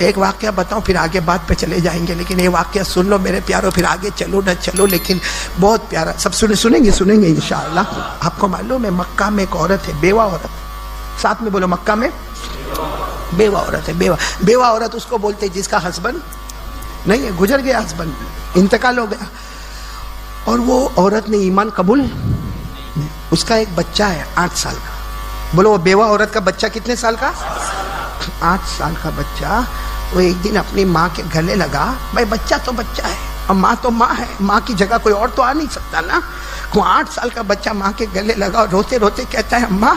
ایک واقعہ بتاؤں پھر آگے بات پہ چلے جائیں گے، لیکن یہ واقعہ سن لو میرے پیاروں، پھر آگے چلو نہ چلو، لیکن بہت پیارا، سب سنیں گے انشاءاللہ۔ آپ کو معلوم ہے مکہ میں ایک عورت ہے، بیوہ عورت، ساتھ میں بولو مکہ میں بیوہ عورت ہے، بیوہ عورت اس کو بولتے جس کا ہسبینڈ نہیں ہے، گزر گیا ہسبینڈ، انتقال ہو گیا، اور وہ عورت نے ایمان قبول، اس کا ایک بچہ ہے 8 سال کا، بولو وہ بیوہ عورت کا بچہ کتنے سال کا؟ 8 سال کا بچہ۔ وہ ایک دن اپنی ماں کے گلے لگا، بھائی بچہ تو بچہ ہے اور ماں تو ماں ہے، ماں کی جگہ کوئی اور تو آ نہیں سکتا نا۔ وہ 8 سال کا بچہ ماں کے گلے لگا اور روتے روتے کہتا ہے اماں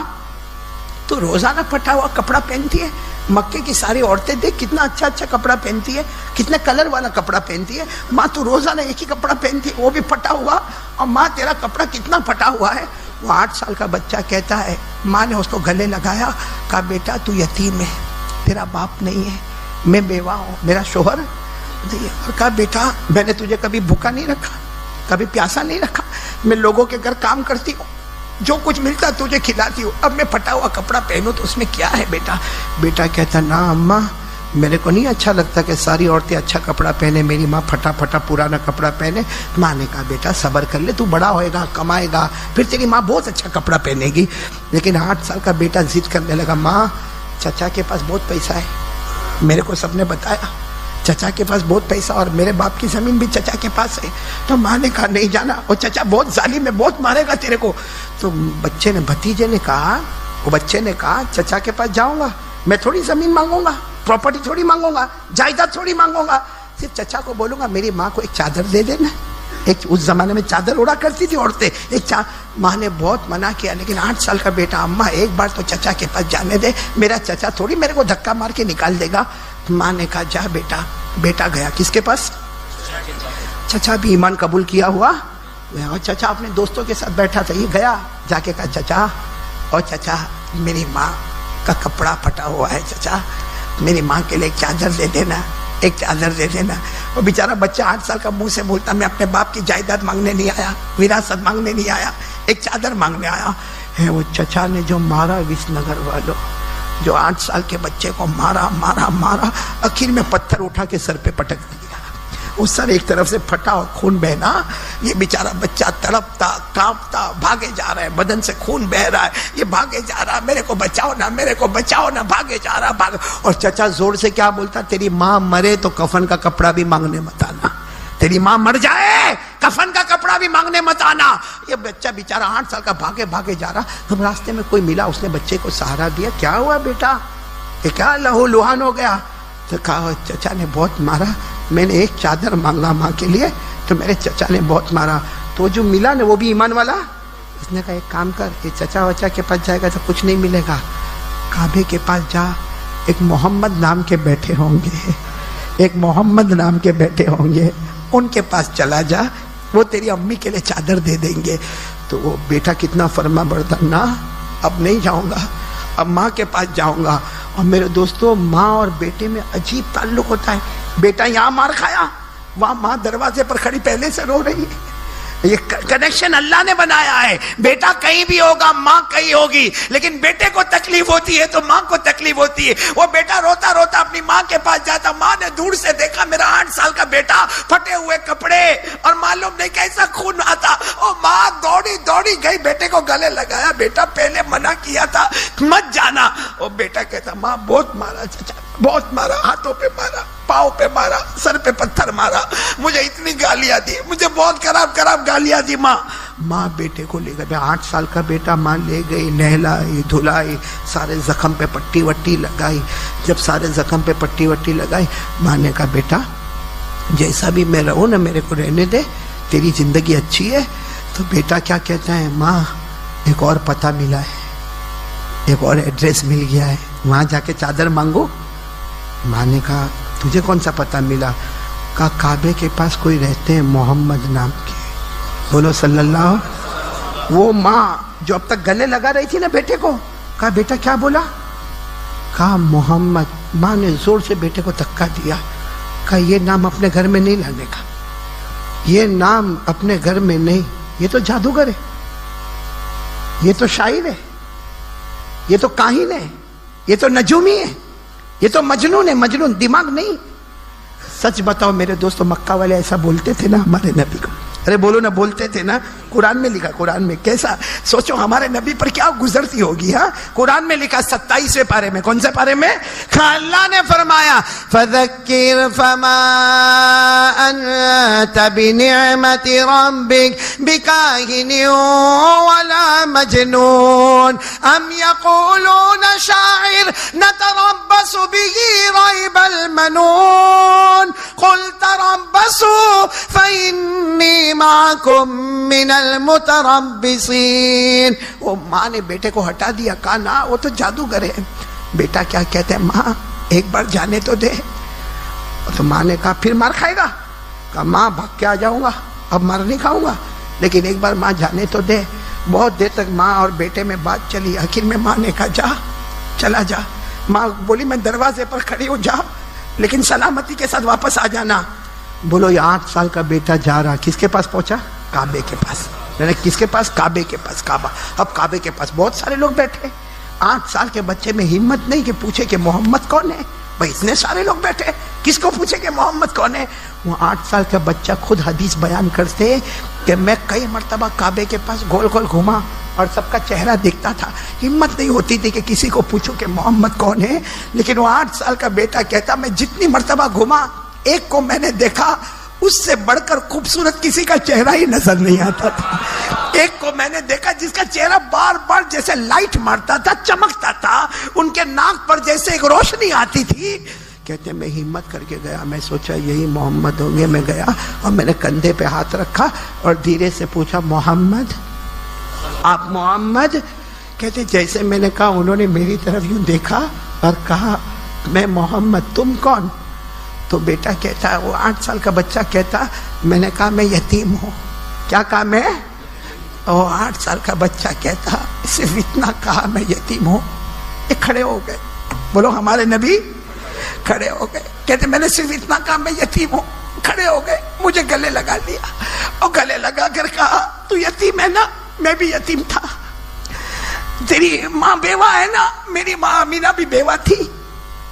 تو روزانہ پھٹا ہوا کپڑا پہنتی ہے، مکے کی ساری عورتیں دیکھ کتنا اچھا اچھا کپڑا پہنتی ہے، کتنے کلر والا کپڑا پہنتی ہے، ماں تو روزانہ ایک ہی کپڑا پہنتی ہے وہ بھی پھٹا ہوا، اور ماں تیرا کپڑا کتنا پھٹا ہوا ہے۔ وہ 8 سال کا بچہ کہتا ہے، ماں نے اس کو گلے لگایا، کہا بیٹا تو یتیم ہے، تیرا باپ نہیں ہے، میں بیوہ ہوں، میرا شوہر نہیں ہے، اور کہا بیٹا میں نے تجھے کبھی بھوکا نہیں رکھا، کبھی پیاسا نہیں رکھا، میں لوگوں کے گھر کام کرتی ہوں، جو کچھ ملتا تجھے کھلاتی ہوں، اب میں پھٹا ہوا کپڑا پہنوں تو اس میں کیا ہے بیٹا؟ بیٹا کہتا نا اماں میرے کو نہیں اچھا لگتا کہ ساری عورتیں اچھا کپڑا پہنے، میری ماں پھٹا پھٹا پرانا کپڑا پہنے۔ ماں نے کہا بیٹا صبر کر لے، تو بڑا ہوئے گا کمائے گا پھر تیری ماں بہت اچھا کپڑا پہنے گی۔ لیکن 8 سال کا بیٹا ضد کرنے لگا، ماں چچا کے پاس بہت پیسہ ہے، میرے کو سب نے بتایا چچا کے پاس بہت پیسہ، اور میرے باپ کی زمین بھی چچا کے پاس ہے۔ تو ماں نے کہا نہیں جانا، اور چچا بہت ظالم ہے، بہت مارے گا تیرے کو۔ تو بھتیجے نے کہا، وہ بچے نے کہا چچا کے پاس جاؤں گا، میں تھوڑی زمین مانگوں گا، پراپرٹی تھوڑی مانگوں گا، جائیداد تھوڑی مانگوں گا، صرف چچا کو بولوں گا میری ماں کو ایک چادر دے دینا۔ ایک اس زمانے میں چادر اڑا کرتی تھی عورتیں، ماں نے بہت منع کیا، لیکن 8 سال کا بیٹا اماں ایک بار تو چچا کے پاس جانے دے، میرا چچا تھوڑی میرے کو دھکا مار کے نکال دے گا۔ ماں نے کہا جا بیٹا۔ بیٹا گیا کس کے پاس؟ چچا بھی ایمان قبول کیا ہوا، اور چچا اپنے دوستوں کے ساتھ بیٹھا تھا، یہ گیا جا کے کہا چچا، اور چچا میری ماں کا کپڑا پھٹا ہوا ہے، چچا میری ماں کے لیے ایک چادر دے دینا، ایک چادر دے دینا۔ وہ بیچارہ بچہ 8 سال کا منہ سے بولتا میں اپنے باپ کی جائیداد مانگنے نہیں آیا، وراثت مانگنے نہیں آیا، ایک چادر مانگنے آیا ہے۔ وہ چچا نے جو مارا وس نگر والوں، جو 8 سال کے بچے کو مارا مارا مارا، آخر میں پتھر اٹھا کے سر پہ پٹک دیا، اس سر ایک طرف سے پھٹا اور خون بہنا، یہ بیچارہ بچہ تڑپتا کانپتا بھاگے جا رہا ہے، بدن سے خون بہ رہا ہے، یہ بھاگے جا رہا، میرے کو بچاؤ نا، میرے کو بچاؤ نا، بھاگے جا رہا بھاگ۔ اور چچا زور سے کیا بولتا، تیری ماں مرے تو کفن کا کپڑا بھی مانگنے مت آنا، تیری ماں مر جائے کفن کا کپڑا بھی مانگنے مت آنا۔ یہ بچہ بیچارہ 8 سال کا بھاگے بھاگے جا رہا، ہم راستے میں کوئی ملا، اس نے بچے کو سہارا دیا، کیا ہوا بیٹا، کہ کیا لہو لوہان ہو گیا؟ تو کہا چچا نے بہت مارا، میں نے ایک چادر مانگا ماں کے لیے تو میرے چچا نے بہت مارا، تو جو ملا نا وہ بھی ایمان والا، اس نے کہا ایک کام کر، یہ چچا وچا کے پاس جائے گا تو کچھ نہیں ملے گا، کعبے کے پاس جا، ایک محمد نام کے بیٹھے ہوں گے، ایک محمد نام کے بیٹھے ہوں گے، ان کے پاس چلا جا، وہ تیری امی کے لیے چادر دے دیں گے۔ تو وہ بیٹا کتنا فرما بردار، نہ اب نہیں جاؤں گا، اب ماں کے پاس جاؤں گا۔ اور میرے دوستوں ماں اور بیٹے میں عجیب تعلق ہوتا ہے، بیٹا یہاں مار کھایا، وہاں ماں دروازے پر کھڑی پہلے سے رو رہی ہے، یہ کنیکشن اللہ نے بنایا ہے، بیٹا کہیں بھی ہوگا ماں کہیں ہوگی، لیکن بیٹے کو تکلیف ہوتی ہے تو ماں کو تکلیف ہوتی ہے۔ وہ بیٹا روتا روتا اپنی ماں کے پاس جاتا، ماں نے دور سے دیکھا میرا 8 سال کا بیٹا، پھٹے ہوئے کپڑے اور معلوم نہیں کیسا خون آتا، اور ماں دوڑی دوڑی گئی، بیٹے کو گلے لگایا، بیٹا پہلے منع کیا تھا مت جانا۔ اور بیٹا کہتا ماں بہت مارا چچا، بہت مارا، ہاتھوں پہ مارا، پاؤں پہ مارا، سر پہ پتھر مارا، مجھے اتنی گالیاں دی، مجھے بہت خراب گالیاں دی ماں بیٹے کو لے گئی، 8 سال کا بیٹا ماں لے گئی، نہلائی دھلائی، سارے زخم پہ پٹی وٹی لگائی۔ جب سارے زخم پہ پٹی وٹی لگائی، ماں نے کہا بیٹا جیسا بھی میں رہوں نا میرے کو رہنے دے، تیری زندگی اچھی ہے۔ تو بیٹا کیا کہتا ہے، ماں ایک اور پتہ ملا ہے، ایک اور ایڈریس مل گیا ہے، وہاں جا کے چادر مانگو۔ ماں نے کہا تجھے کون سا پتہ ملا؟ کہا کعبے کے پاس کوئی رہتے ہیں محمد نام کے، بولو صلی اللہ۔ وہ ماں جو اب تک گلے لگا رہی تھی نا بیٹے کو، کہا بیٹا کیا بولا؟ کہا محمد۔ ماں نے زور سے بیٹے کو دھکا دیا، کہا یہ نام اپنے گھر میں نہیں لانے کا، یہ نام اپنے گھر میں نہیں، یہ تو جادوگر ہے، یہ تو شاعر ہے، یہ تو کاہن ہے، یہ تو نجومی ہے، یہ تو مجنون ہے، مجنون، دماغ نہیں. سچ بتاؤ میرے دوستو، مکہ والے ایسا بولتے تھے نا ہمارے نبی کو؟ ارے بولو نا، بولتے تھے نا. قرآن میں لکھا، قرآن میں کیسا سوچو ہمارے نبی پر کیا گزرتی ہوگی. ہاں قرآن میں لکھا 27ویں پارے میں. کون سے پارے میں؟ اللہ نے فرمایا فذکر فما انت بنعمت ربک بکاہن ولا مجنون ام یقولون شاعر نتربص به ریب المنون قل تربصوا فإنی معکم من المتربصین. وہ ماں نے بیٹے کو ہٹا دیا، کہا نا وہ تو جادوگر ہے. بیٹا کیا کہتے ہیں؟ ماں ایک بار جانے تو دے. تو ماں نے کہا پھر مار کھائے گا؟ کہا ماں بھاگ کے آ جاؤں گا، اب مار نہیں کھاؤں گا، لیکن ایک بار ماں جانے تو دے. بہت دیر تک ماں اور بیٹے میں بات چلی. آخر میں ماں نے کہا جا، چلا جا. ماں بولی میں دروازے پر کھڑی ہوں، جا لیکن سلامتی کے ساتھ واپس آ جانا. بولو یہ 8 سال کا بیٹا جا رہا، کس کے پاس پہنچا؟ کعبے کے پاس. کس کے پاس؟ کعبے کے پاس. کعبہ. اب کعبے کے پاس بہت سارے لوگ بیٹھے. 8 سال کے بچے میں ہمت نہیں کہ پوچھے کہ محمد کون ہے. بھائی اتنے سارے لوگ بیٹھے، کس کو پوچھے کہ محمد کون ہے؟ وہ 8 سال کا بچہ خود حدیث بیان کرتے کہ میں کئی مرتبہ کعبے کے پاس گول گول گھوما اور سب کا چہرہ دیکھتا تھا. ہمت نہیں ہوتی تھی کہ کسی کو پوچھو کہ محمد کون ہے. لیکن وہ 8 سال کا بیٹا کہتا میں جتنی مرتبہ گھوما ایک کو میں نے دیکھا، اس سے بڑھ کر خوبصورت کسی کا چہرہ ہی نظر نہیں آتا تھا. ایک کو میں نے دیکھا جس کا چہرہ بار بار جیسے لائٹ مارتا تھا، چمکتا تھا، ان کے ناک پر جیسے ایک روشنی آتی تھی. کہتے میں ہمت کر کے گیا، میں سوچا یہی محمد ہوں گے. میں گیا اور میں نے کندھے پہ ہاتھ رکھا اور دھیرے سے پوچھا محمد، آپ محمد؟ کہتے جیسے میں نے کہا انہوں نے میری طرف یوں دیکھا اور کہا میں محمد، تم کون؟ تو بیٹا کہتا ہے، وہ 8 سال کا بچہ کہتا میں نے کہا میں یتیم ہوں. کیا کہا میں؟ وہ 8 سال کا بچہ کہتا صرف اتنا کہا میں یتیم ہوں. یہ کھڑے ہو گئے. بولو ہمارے نبی کھڑے ہو گئے. کہتے میں نے صرف اتنا کہا میں یتیم ہوں. کھڑے ہو گئے، مجھے گلے لگا لیا اور گلے لگا کر کہا تو یتیم ہے نا؟ میں بھی یتیم تھا. تیری ماں بیوہ ہے نا؟ میری ماں آمینہ بھی بیوہ تھی.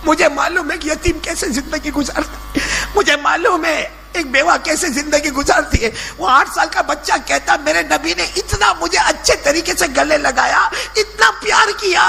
مجھے معلوم ہے کہ یتیم کیسے زندگی گزارتا ہے، مجھے معلوم ہے ایک بیوہ کیسے زندگی گزارتی ہے. وہ 8 سال کا بچہ کہتا میرے نبی نے اتنا مجھے اچھے طریقے سے گلے لگایا، اتنا پیار کیا.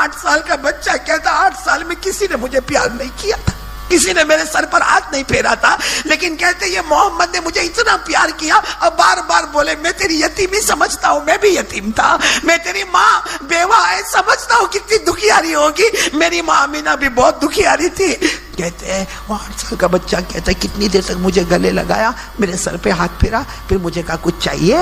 8 سال کا بچہ کہتا 8 سال میں کسی نے مجھے پیار نہیں کیا تھا، کسی نے میرے سر پر ہاتھ نہیں پھیرا تھا. لیکن کہتے یہ محمد نے مجھے اتنا پیار کیا اور بار بار بولے میں تیری یتیمی سمجھتا ہوں، میں بھی یتیم تھا. میں تیری ماں بیوہ ہے سمجھتا ہوں کتنی دکھیاری ہوگی، میری ماں آمینہ بھی بہت دکھیاری تھی. کہتے ہیں وہ 8 سال کا بچہ کہتا ہے کتنی دیر تک مجھے گلے لگایا، میرے سر پہ ہاتھ پھیرا، پھر مجھے کہا کچھ چاہیے؟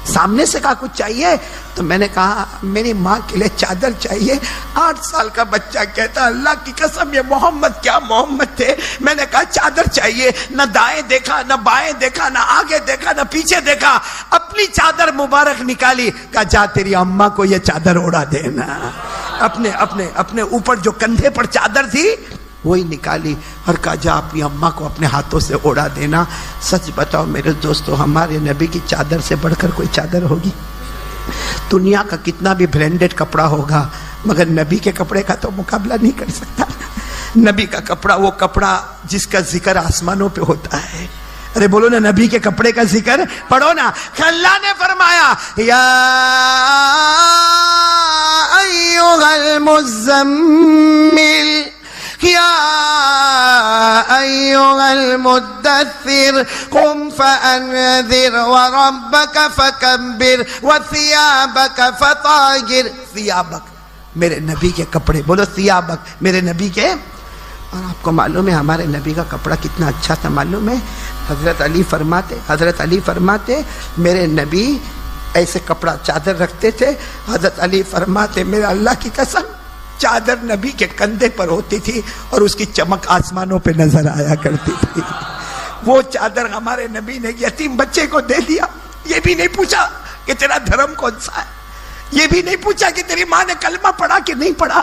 سامنے سے کہا کچھ چاہیے؟ تو میں نے کہا میری ماں کے لیے چادر چاہیے. 8 سال کا بچہ کہتا اللہ کی قسم یہ محمد کیا محمد تھے. میں نے کہا چادر چاہیے. نہ دائیں دیکھا، نہ بائیں دیکھا، نہ آگے دیکھا، نہ پیچھے دیکھا. اپنی چادر مبارک نکالی، کہا جا تیری اماں کو یہ چادر اڑا دینا. اپنے اوپر جو کندھے پر چادر تھی وہی نکالی اور کہا جا اپنی اماں کو اپنے ہاتھوں سے اڑا دینا. سچ بتاؤ میرے دوستو ہمارے نبی کی چادر سے بڑھ کر کوئی چادر ہوگی؟ دنیا کا کتنا بھی برینڈڈ کپڑا ہوگا مگر نبی کے کپڑے کا تو مقابلہ نہیں کر سکتا. نبی کا کپڑا وہ کپڑا جس کا ذکر آسمانوں پہ ہوتا ہے. ارے بولو نا نبی کے کپڑے کا ذکر پڑھو نا. اللہ نے فرمایا یا ایھا المزمل یا ایھا المدثر قم فانذر وربک فکبر وثیابک فطہر. ثیابک میرے نبی کے کپڑے، بولو ثیابک میرے نبی کے. اور آپ کو معلوم ہے ہمارے نبی کا کپڑا کتنا اچھا تھا معلوم ہے؟ حضرت علی فرماتے میرے نبی ایسے کپڑا چادر رکھتے تھے. حضرت علی فرماتے میرے اللہ کی قسم چادر نبی کے کندھے پر ہوتی تھی اور اس کی چمک آسمانوں پہ نظر آیا کرتی تھی. وہ چادر ہمارے نبی نے یتیم بچے کو دے دیا. یہ بھی نہیں پوچھا کہ تیرا دھرم کون سا ہے، یہ بھی نہیں پوچھا کہ تیری ماں نے کلمہ پڑھا کہ نہیں پڑھا.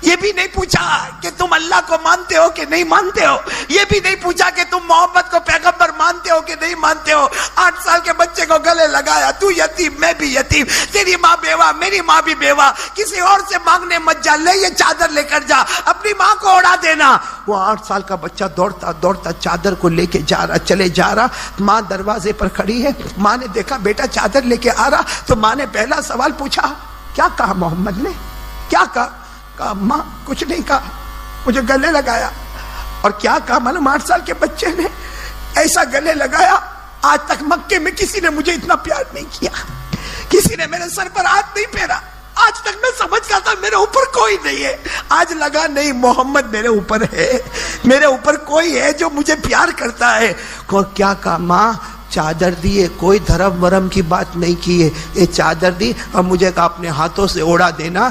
یہ بھی نہیں پوچھا کہ تم اللہ کو مانتے ہو کہ نہیں مانتے ہو، یہ بھی نہیں پوچھا کہ تم محمد کو پیغمبر مانتے ہو کہ نہیں مانتے ہو۔ 8 سال کے بچے کو گلے لگایا، تو یتیم میں بھی یتیم، تیری ماں بیوہ میری ماں بھی بیوہ، کسی اور سے مانگنے مت جا، لے یہ چادر لے کر جا، اپنی ماں کو اڑا دینا۔ وہ 8 سال کا بچہ دوڑتا دوڑتا چادر کو لے کے جا رہا، چلے جا رہا، ماں دروازے پر کھڑی ہے۔ ماں نے دیکھا بیٹا چادر لے کے آ رہا، تو ماں نے پہلا سوال پوچھا، کیا کہا محمد نے، کیا کہا؟ کہا ماں کچھ نہیں کہا، مجھے گلے لگایا۔ اور کیا کہا معلوم؟ 8 سال کے بچے نے ایسا گلے لگایا، آج تک مکے میں کسی نے مجھے اتنا پیار نہیں کیا، کسی نے میرے سر پر ہاتھ نہیں پھیرا، آج تک میں سمجھتا تھا میرے اوپر کوئی نہیں ہے، آج لگا نہیں محمد میرے اوپر ہے، میرے اوپر کوئی ہے جو مجھے پیار کرتا ہے۔ اور کیا کہا؟ ماں چادر دی ہے، کوئی دھرم ورم کی بات نہیں کی ہے، یہ چادر دی اور مجھے کہا اپنے ہاتھوں سے اڑا دینا۔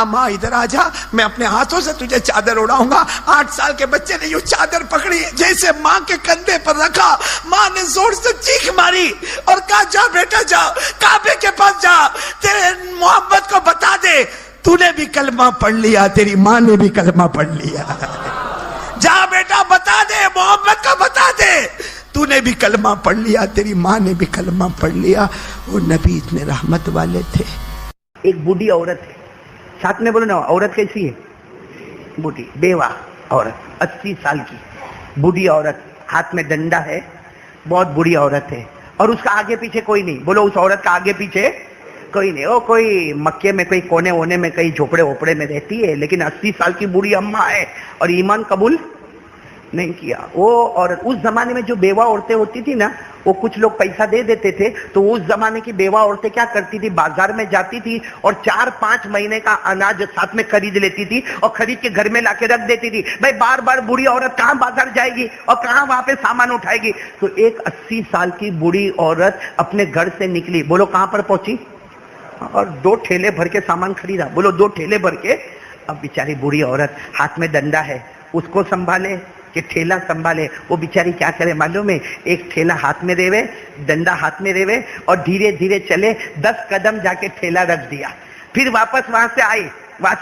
ماں ادھر آ جا، میں اپنے ہاتھوں سے تجھے چادر اڑاؤں گا۔ 8 سال کے بچے نے یوں چادر پکڑی، جیسے ماں کے کندھے پر رکھا، ماں نے زور سے چیخ ماری اور کہا جا بیٹا جا، کعبے کے پاس جا، تیرے محمد کو بتا دے تو نے بھی کلمہ پڑھ لیا، تیری ماں نے بھی کلمہ پڑھ لیا، جا بیٹا بتا دے، محمد کو بتا دے تو نے بھی کلمہ پڑھ لیا، تیری ماں نے بھی کلمہ پڑھ لیا۔ وہ نبی اتنے رحمت والے تھے۔ ایک بوڑھی عورت ہے، ساتھ میں بولو نا، عورت کیسی ہے؟ بوڑھی بیوہ عورت، 80 سال کی بوڑھی عورت، ہاتھ میں ڈنڈا ہے، بہت بوڑھی عورت ہے، اور اس کا آگے پیچھے کوئی نہیں۔ بولو اس عورت کا آگے پیچھے کوئی نہیں، وہ کوئی مکے میں کوئی کونے وونے میں کئی جھوپڑے ووپڑے میں رہتی ہے، لیکن 80 سال کی بوڑھی اماں ہے اور ایمان قبول نہیں کیا۔ وہ اور اس زمانے میں جو بیوہ عورتیں ہوتی تھی نا، وہ کچھ لوگ پیسہ دے دیتے تھے، تو اس زمانے کی بیوہ عورتیں کیا کرتی تھی، بازار میں جاتی تھی اور 4-5 مہینے کا اناج ساتھ میں خرید لیتی تھی اور خرید کے گھر میں لا کے رکھ دیتی تھی۔ بھائی بار بار بوڑھی عورت کہاں بازار جائے گی اور کہاں وہاں پہ سامان اٹھائے گی؟ تو ایک 80 سال کی بوڑھی عورت اپنے گھر سے نکلی، بولو کہاں پر پہنچی؟ اور 2 ٹھیلے بھر کے سامان خریدا، بولو 2 ٹھیلے بھر کے۔ اب بیچاری بوڑھی عورت، ہاتھ میں ڈنڈا ہے، اس کو سنبھالے کہ ٹھیلا سنبھالے؟ وہ بیچاری کیا کرے معلوم ہے؟ ایک ٹھیلا ہاتھ میں ریوے، ڈنڈا ہاتھ میں ریوے، اور دھیرے دھیرے چلے، 10 قدم جا کے ٹھیلا رکھ دیا، پھر واپس وہاں سے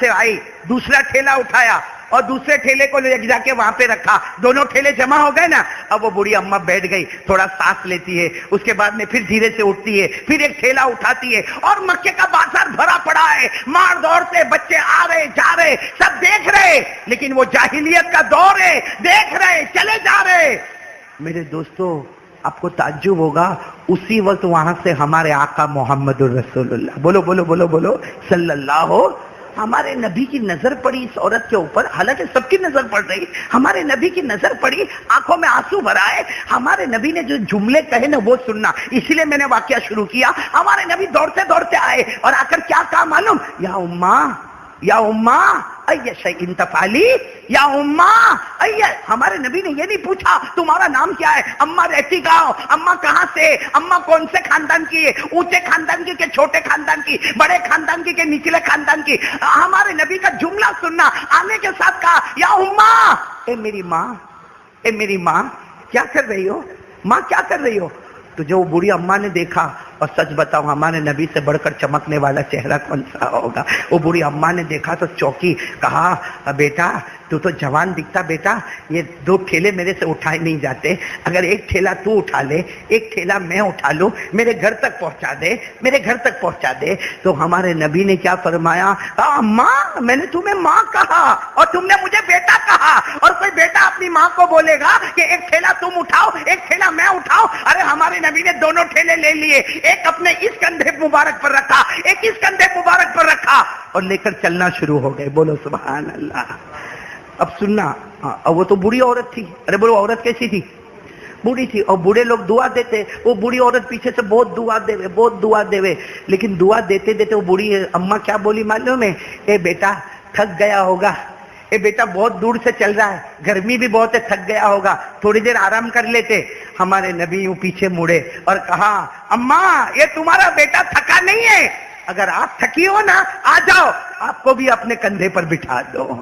آئی، دوسرا ٹھیلا اٹھایا اور دوسرے ٹھیلے کو لے جا کے وہاں پہ رکھا، دونوں ٹھیلے جمع ہو گئے نا۔ اب وہ بوڑھی اماں بیٹھ گئی، تھوڑا سانس لیتی ہے، اس کے بعد میں پھر دھیرے سے اٹھتی ہے، پھر ایک ٹھیلا اٹھاتی ہے، اور مکے کا بازار بھرا پڑا ہے، مار دوڑ سے بچے آ رہے جا رہے، سب دیکھ رہے، لیکن وہ جاہلیت کا دور ہے، دیکھ رہے چلے جا رہے۔ میرے دوستو آپ کو تعجب ہوگا، اسی وقت وہاں سے ہمارے آقا محمد الرسول اللہ، بولو بولو بولو بولو صلی اللہ، ہمارے نبی کی نظر پڑی اس عورت کے اوپر، حالانکہ سب کی نظر پڑ رہی، ہمارے نبی کی نظر پڑی، آنکھوں میں آنسو بھرا ہے۔ ہمارے نبی نے جو جملے کہے نا وہ سننا، اسی لیے میں نے واقعہ شروع کیا۔ ہمارے نبی دوڑتے دوڑتے آئے اور آ کر کیا کہا معلوم؟ یا اماں، یا اماں ای شیء تفعلی، یا اماں ای۔ ہمارے نبی نے یہ نہیں پوچھا تمہارا نام کیا ہے، اماں رہتی کہاں، اماں کہاں سے، اماں کون سے خاندان کی ہے، اونچے خاندان کی کہ چھوٹے خاندان کی، بڑے خاندان کی کہ نچلے خاندان کی۔ ہمارے نبی کا جملہ سننا، آنے کے ساتھ کہا یا اماں، اے میری ماں، اے میری ماں کیا کر رہی ہو، ماں کیا کر رہی ہو؟ تو جو بوڑھی اماں نے دیکھا، اور سچ بتاؤ ہمارے نبی سے بڑھ کر چمکنے والا چہرہ کون سا ہوگا؟ وہ بوڑھی اماں نے دیکھا تو چوکی، کہا بیٹا تو جوان دکھتا بیٹا، یہ 2 ٹھیلے میرے سے اٹھائے نہیں جاتے، اگر ایک ٹھیلا تو اٹھا لے، ایک ٹھیلا میں اٹھا لوں، میرے گھر تک پہنچا دے، میرے گھر تک پہنچا دے۔ تو ہمارے نبی نے کیا فرمایا؟ ماں میں نے تمہیں ماں کہا اور تم نے مجھے بیٹا کہا، اور کوئی بیٹا اپنی ماں کو بولے گا کہ ایک ٹھیلا تم اٹھاؤ ایک ٹھیلا میں اٹھاؤ؟ ارے ہمارے نبی نے دونوں ٹھیلے لے لیے، ایک اپنے اس کندھے مبارک پر رکھا، ایک اس کندھے مبارک پر رکھا، اور لے کر چلنا شروع ہو گئے، بولو سبحان اللہ۔ اب سننا، وہ تو بوڑھی عورت تھی، ارے بولو عورت کیسی تھی؟ بوڑھی تھی، اور بوڑھے لوگ دعا دیتے، وہ بوڑھی عورت پیچھے سے بہت دعا دے، لیکن دعا دیتے دیتے وہ بوڑھی اماں کیا بولی معلوم ہے؟ اے بیٹا تھک گیا ہوگا، اے بیٹا بہت دور سے چل رہا ہے، گرمی بھی بہت ہے، تھک گیا ہوگا، تھوڑی دیر آرام کر لیتے۔ ہمارے نبی یوں پیچھے مڑے اور کہا اماں یہ تمہارا بیٹا تھکا نہیں ہے، اگر آپ تھکی ہو نا آ جاؤ، آپ کو بھی اپنے کندھے پر بٹھا دو،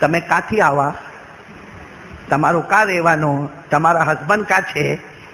તમે કાથી આવા, તમારો કા રહેવાનો, તમારા હસબન્ડ કા છે,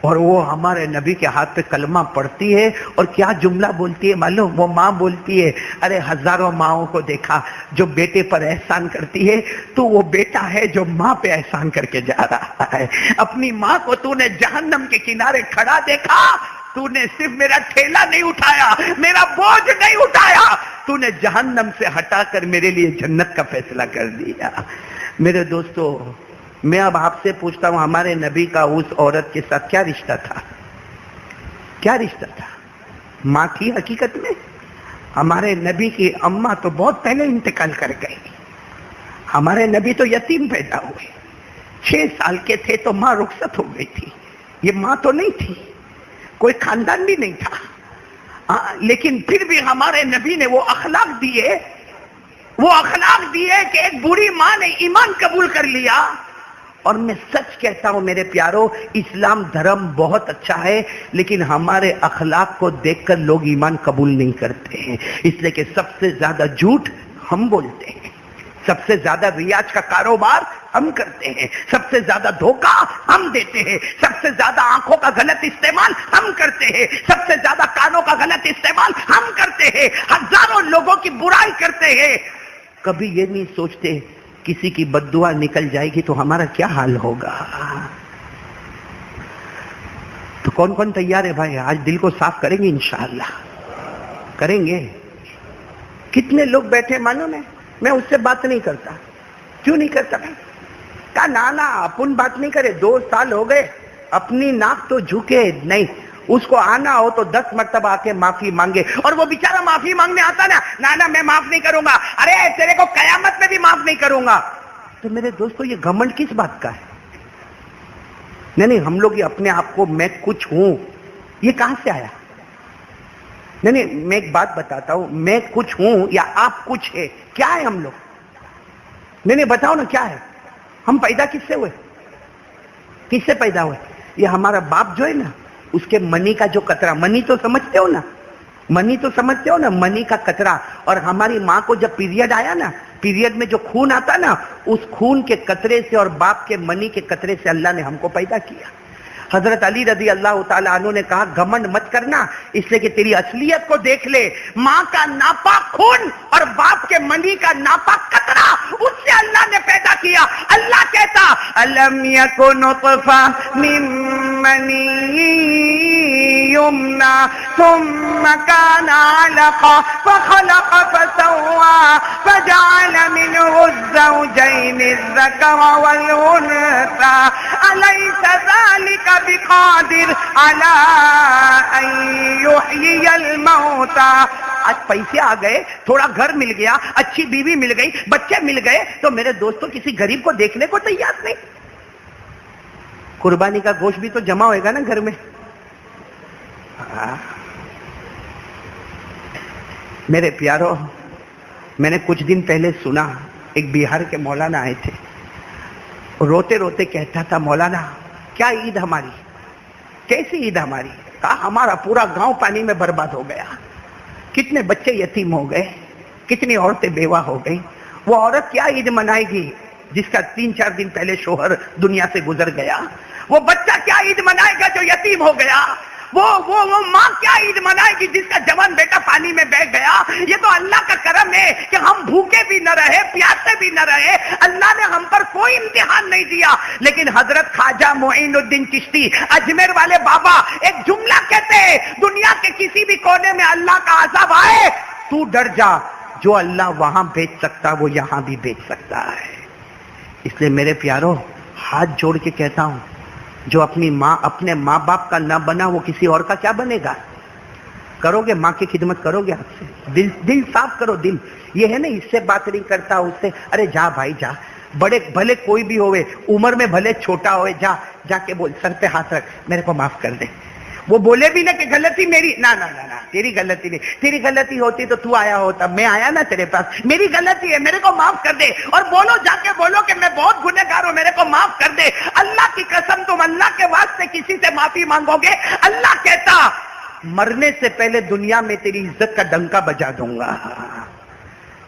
اور وہ ہمارے نبی کے ہاتھ پہ کلمہ پڑھتی ہے اور کیا جملہ بولتی ہے معلوم؟ وہ ماں بولتی ہے ارے ہزاروں ماؤں کو دیکھا جو بیٹے پر احسان کرتی ہے، تو وہ بیٹا ہے جو ماں پہ احسان کر کے جا رہا ہے۔ اپنی ماں کو تو نے جہنم کے کنارے کھڑا دیکھا، تو نے صرف میرا ٹھیلا نہیں اٹھایا، میرا بوجھ نہیں اٹھایا، تو نے جہنم سے ہٹا کر میرے لیے جنت کا فیصلہ کر دیا۔ میرے دوستو، میں اب آپ سے پوچھتا ہوں، ہمارے نبی کا اس عورت کے ساتھ کیا رشتہ تھا؟ کیا رشتہ تھا؟ ماں تھی حقیقت میں؟ ہمارے نبی کی اماں تو بہت پہلے انتقال کر گئی، ہمارے نبی تو یتیم پیدا ہوئے، 6 سال کے تھے تو ماں رخصت ہو گئی تھی۔ یہ ماں تو نہیں تھی، کوئی خاندان بھی نہیں تھا، لیکن پھر بھی ہمارے نبی نے وہ اخلاق دیے، وہ اخلاق دیے کہ ایک بوڑھی ماں نے ایمان قبول کر لیا۔ اور میں سچ کہتا ہوں میرے پیارو، اسلام دھرم بہت اچھا ہے، لیکن ہمارے اخلاق کو دیکھ کر لوگ ایمان قبول نہیں کرتے ہیں، اس لیے کہ سب سے زیادہ جھوٹ ہم بولتے ہیں، سب سے زیادہ ریاض کا کاروبار ہم کرتے ہیں، سب سے زیادہ دھوکہ ہم دیتے ہیں، سب سے زیادہ آنکھوں کا غلط استعمال ہم کرتے ہیں، سب سے زیادہ کانوں کا غلط استعمال ہم کرتے ہیں، ہزاروں لوگوں کی برائی کرتے ہیں۔ کبھی یہ نہیں سوچتے کسی کی بد دعا نکل جائے گی تو ہمارا کیا حال ہوگا؟ تو کون کون تیار ہے بھائی؟ آج دل کو صاف کریں گے انشاءاللہ، کریں گے۔ کتنے لوگ بیٹھے معلوم ہے، میں اس سے بات نہیں کرتا۔ کیوں نہیں کرتا بھائی؟ کہا نانا اپن بات نہیں کرے، 2 سال ہو گئے، اپنی ناک تو جھکے نہیں، اس کو آنا ہو تو 10 مرتبہ آ کے معافی مانگے، اور وہ بیچارہ معافی مانگنے آتا نا، نانا میں معاف نہیں کروں گا، ارے تیرے کو قیامت میں بھی معاف نہیں کروں گا۔ تو میرے دوستو یہ گھمنڈ کس بات کا ہے؟ نہیں، ہم لوگ یہ اپنے آپ کو میں کچھ ہوں، یہ کہاں سے آیا؟ نہیں، میں ایک بات بتاتا ہوں، میں کچھ ہوں یا آپ کچھ ہے، کیا ہے ہم لوگ؟ نہیں بتاؤ نا کیا ہے؟ ہم پیدا کس سے ہوئے؟ کس سے پیدا ہوئے؟ یہ ہمارا باپ جو ہے نا، اس کے منی کا جو قطرہ، منی تو سمجھتے ہو نا، منی تو سمجھتے ہو نا، منی کا قطرہ، اور ہماری ماں کو جب پیریڈ آیا نا، پیریڈ میں جو خون آتا نا، اس خون کے قطرے سے اور باپ کے منی کے قطرے سے اللہ نے ہم کو پیدا کیا۔ حضرت علی رضی اللہ تعالیٰ عنہ نے کہا گھمنڈ مت کرنا، اس لیے کہ تیری اصلیت کو دیکھ لے، ماں کا ناپاک خون اور باپ کے منی کا ناپاک قطرہ، اس سے اللہ نے پیدا کیا۔ اللہ کہتا الم یکن نطفہ من منی یمنا ثم کان علقہ فخلق فسوى فجعل منه الزوجین الذکر والانثى الیس ذلک بقادر علی ان یحیی الموتى۔ آج پیسے آ گئے، تھوڑا گھر مل گیا، اچھی بیوی مل گئی، بچے مل گئے، تو میرے دوستوں کسی غریب کو دیکھنے کو تیار نہیں۔ قربانی کا گوشت بھی تو جمع ہوئے گا نا گھر میں۔ میرے پیارو، میں نے کچھ دن پہلے سنا ایک بہار کے مولانا آئے تھے، روتے روتے کہتا تھا مولانا کیا عید ہماری، کیسی عید ہماری؟ کہا ہمارا پورا گاؤں پانی میں برباد ہو گیا، کتنے بچے یتیم ہو گئے، کتنی عورتیں بیوہ ہو گئی۔ وہ عورت کیا عید منائے گی جس کا 3-4 دن پہلے شوہر دنیا سے گزر گیا؟ وہ بچہ کیا عید منائے گا جو یتیم ہو گیا؟ وہ ماں کیا عید منائے گی جس کا جوان بیٹا پانی میں بہ گیا؟ یہ تو اللہ کا کرم ہے کہ ہم بھوکے بھی نہ رہے، پیاسے بھی نہ رہے، اللہ نے ہم پر کوئی امتحان نہیں دیا۔ لیکن حضرت خواجہ معین الدین چشتی اجمیر والے بابا ایک جملہ کہتے ہیں، دنیا کے کسی بھی کونے میں اللہ کا عذاب آئے تو ڈر جا، جو اللہ وہاں بیچ سکتا وہ یہاں بھی بیچ سکتا ہے۔ اس لیے میرے پیارو ہاتھ جوڑ کے کہتا ہوں، جو اپنی ماں اپنے ماں باپ کا نہ بنا وہ کسی اور کا کیا بنے گا؟ کرو گے ماں کی خدمت، کرو گے آپ سے، دل صاف کرو۔ دل یہ ہے نا، اس سے بات نہیں کرتا، اس سے ارے جا بھائی جا، بڑے بھلے کوئی بھی ہوئے، عمر میں بھلے چھوٹا ہوئے، جا کے بول سر پہ ہاتھ رکھ میرے کو معاف کر دے۔ وہ بولے بھی نہ کہ غلطی میری، نہ تیری غلطی نہیں، تیری غلطی ہوتی تو آیا ہوتا، میں آیا نا تیرے پاس، میری غلطی ہے، میرے کو معاف کر دے۔ اور بولو، جا کے بولو کہ میں بہت گنہگار ہوں، میرے کو معاف کر دے۔ اللہ کی قسم تم اللہ کے واسطے کسی سے معافی مانگو گے، اللہ کہتا مرنے سے پہلے دنیا میں تیری عزت کا ڈنکا بجا دوں گا۔